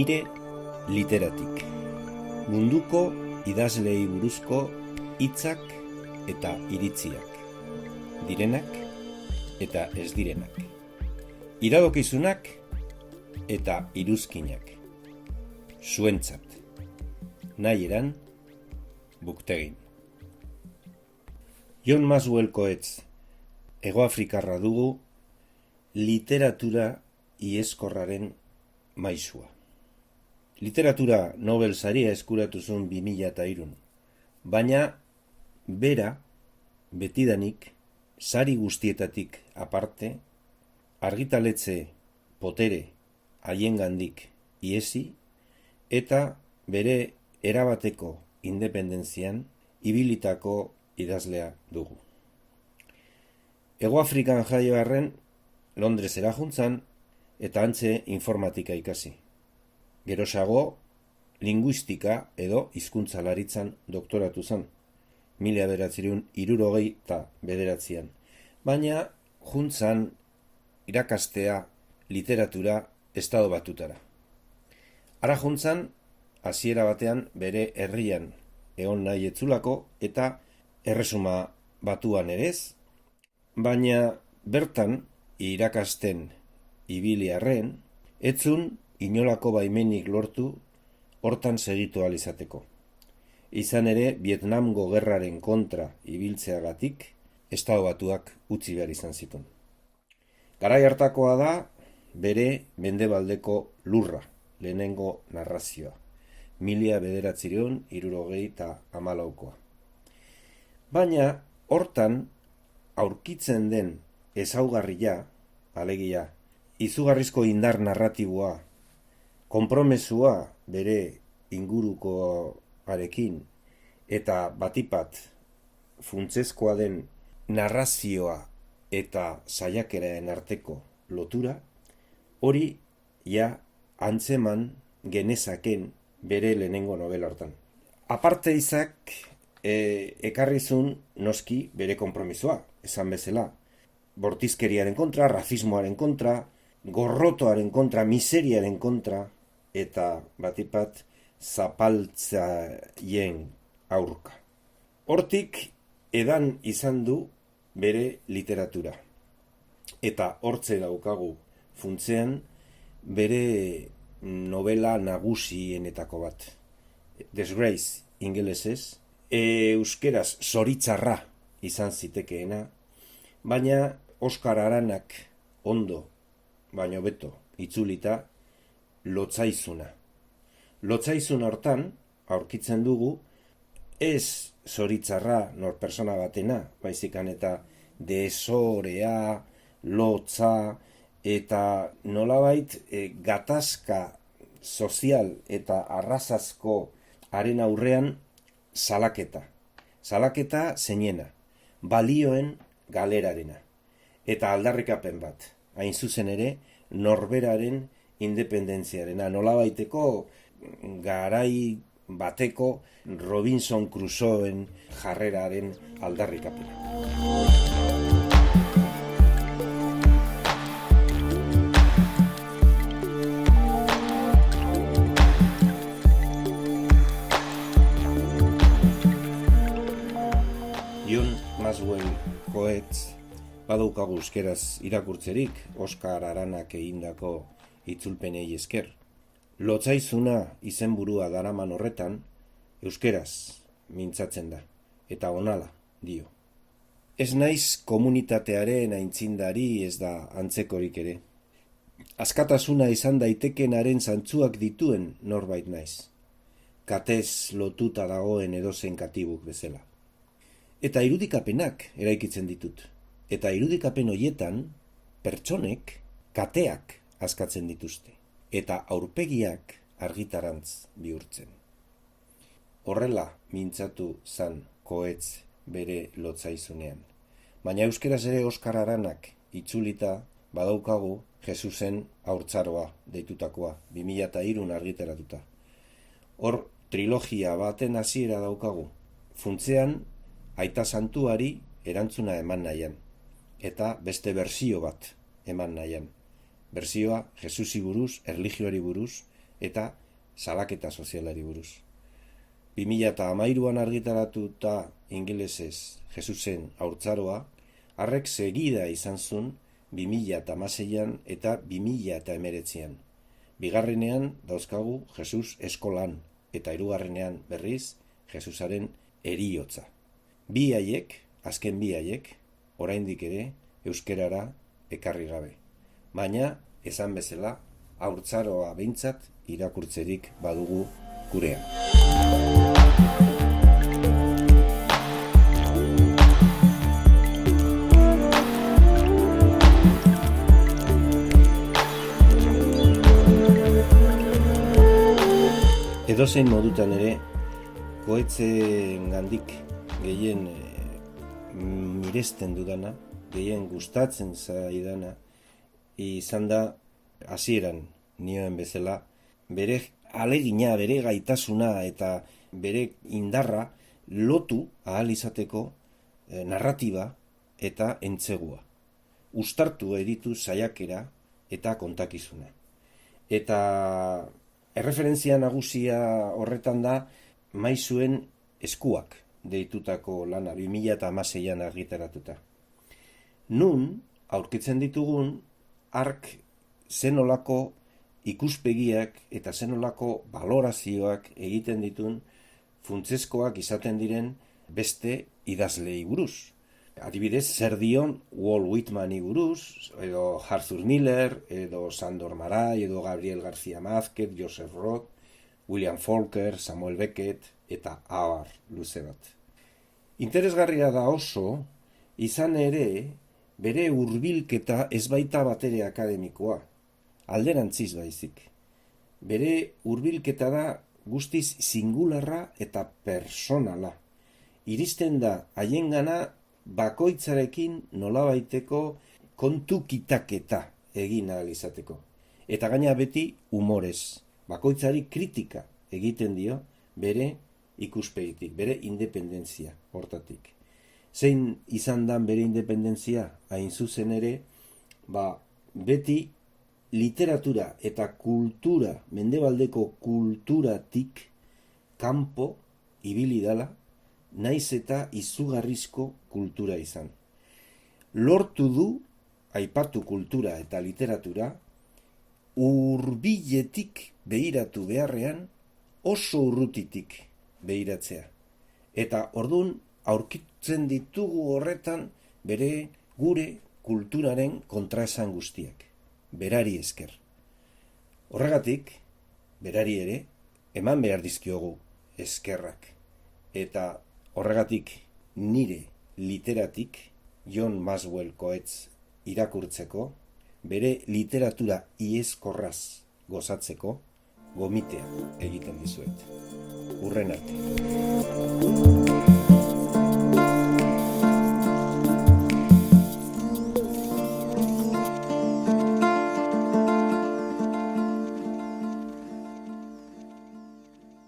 Nire literatik. Munduko idazleei buruzko hitzak eta iritziak. Direnak eta ez direnak. Iradokizunak eta iruzkinak. Zuentzat. Nahi eran, buktegin. John Maxwell Coetzee, Hegoafrikarra dugu, literatura ieskorraren maisua. Literatura Nobel saria eskuratu zuen 2003, baina bera, betidanik, sari guztietatik aparte, argitaletxe potere haiengandik iesi eta bere erabateko independentzian ibilitako idazlea dugu. Hegoafrikan jaio arren, Londresera juntzan eta antze informatika ikasi. Gerosago, linguistika edo hizkuntzalaritzan doktoratu zen, 1969. Baina juntzan irakastea literatura Estado Batutara. Ara juntzan, hasiera batean bere herrian egon nahi etzulako eta Erresuma Batuan erez, baina bertan irakasten ibiliarren, etzun inolako baimenik lortu hortan segitu ahal izateko. Izan ere, Vietnamgo gerraren kontra ibiltzeagatik, Estado Batuak utzi behar izan zituen. Garai hartakoa da bere mendebaldeko lurra, lehenengo narrazioa, 1974. Baina, hortan, aurkitzen den ezaugarria, alegia, izugarrizko indar narratiboa, konpromesua bere ingurukoarekin eta batipat funtsezkoa den narrazioa eta saiakeraen arteko lotura, hori ja antzeman genezaken bere lehenengo novela hortan. Aparte izak, ekarrizun noski bere konpromisoa, esan bezala, bortizkeriaren kontra, razismoaren kontra, gorrotoaren kontra, miseriaren kontra, eta batipat zapaltzaien aurka. Hortik edan izan du bere literatura. Eta hortze daukagu funtzean bere novela nagusienetako bat. Disgrace ingelesez, euskeraz zoritzarra izan zitekeena, baina Oskar Aranak ondo, baino beto, itzulita, lotzaizuna. Lotzaizun hortan, aurkitzen dugu, ez zoritzarra nor persona batena, baizikan eta desorea, lotza, eta nolabait gatazka sozial eta arrazazko haren aurrean salaketa. Salaketa zeinena, balioen galerarena. Eta aldarrikapen bat, hain zuzen ere, norberaren independentziarena. Nolabaiteko garai bateko Robinson Crusoen jarreraren aldarrikapena. John Maxwell Coetzee badaukagu euskeraz irakurtzerik Oskar Aranak egindako itzulpenei esker. Lotzaizuna izenburua daraman horretan, euskeraz mintzatzen da, eta onala dio. Ez naiz komunitatearen aintzindari ez da antzekorik ere. Askatasuna izan daitekenaren zantzuak dituen norbait naiz. Katez lotuta dagoen edozein katibuk bezala. Eta irudikapenak eraikitzen ditut. Eta irudikapen hoietan, pertsonek kateak askatzen dituzte. Eta aurpegiak argitarantz bihurtzen. Horrela mintzatu zan Coetzee bere lotzaizunean. Baina euskeraz ere Oskar Aranak itzulita badaukagu Jesusen haurtzaroa deitutakoa, 2003 argitaratuta. Hor trilogia baten hasiera daukagu. Funtzean, aita santuari erantzuna eman nahian. Eta beste bersio bat eman nahian. Bersioa Jesusi buruz, erlijioari buruz, eta salaketa sozialari buruz. 2013an argitaratuta ingelesez Jesusen haurtzaroa, harrek segida izan zuen 2016an eta 2019an. Bigarrenean dauzkagu Jesus eskolan eta hirugarrenean berriz Jesusaren heriotza. Azken bi haiek, oraindik ere euskerara ekarri gabe. Baina, esan bezala, haurtzaroa behintzat irakurtzerik badugu gurean. Edozein modutan ere, Goetzen gandik gehien miresten dudana, gehien gustatzen zaidana, izan da hasieran nioen bezala, bere alegina, bere gaitasuna eta bere indarra lotu ahal izateko narratiba eta entzegua. Uztartu editu saiakera eta kontakizuna. Eta erreferentzia nagusia horretan da Maizuen eskuak deitutako lana 2016an argitaratuta. Nun aurkitzen ditugun hark zenolako ikuspegiak eta zenolako balorazioak egiten ditun funtsezkoak izaten diren beste idazlei buruz. Adibidez, zer dion Walt Whitmani buruz, edo Arthur Miller, edo Sandor Marai, edo Gabriel García Márquez, Joseph Roth, William Faulkner, Samuel Beckett, eta abar luze bat. Interesgarria da oso, izan ere, bere hurbilketa ez baita batere akademikoa, alderantziz baizik. Bere hurbilketa da guztiz singularra eta personala. Iristen da haiengana bakoitzarekin nolabaiteko kontu kitaketa egin ahal izateko. Eta gaina beti humorez. Bakoitzari kritika egiten dio bere ikuspegitik, bere independentzia hortatik. Zein izan dan bere independentzia, hain zuzen ere, beti literatura eta kultura, mendebaldeko kulturatik kanpo ibili dala, naiz eta izugarrizko kultura izan. Lortu du, aipatu kultura eta literatura, hurbiletik behiratu beharrean, oso urrutitik behiratzea. Eta ordun aurkitzen ditugu horretan gure kulturaren kontraesan guztiak. Berari esker. Horregatik, berari ere, eman behar dizkiogu eskerrak. Eta horregatik nire literatik John Maxwell Coetzee irakurtzeko, bere literatura iezkorraz gozatzeko gomitea egiten dizuet. Hurren arte.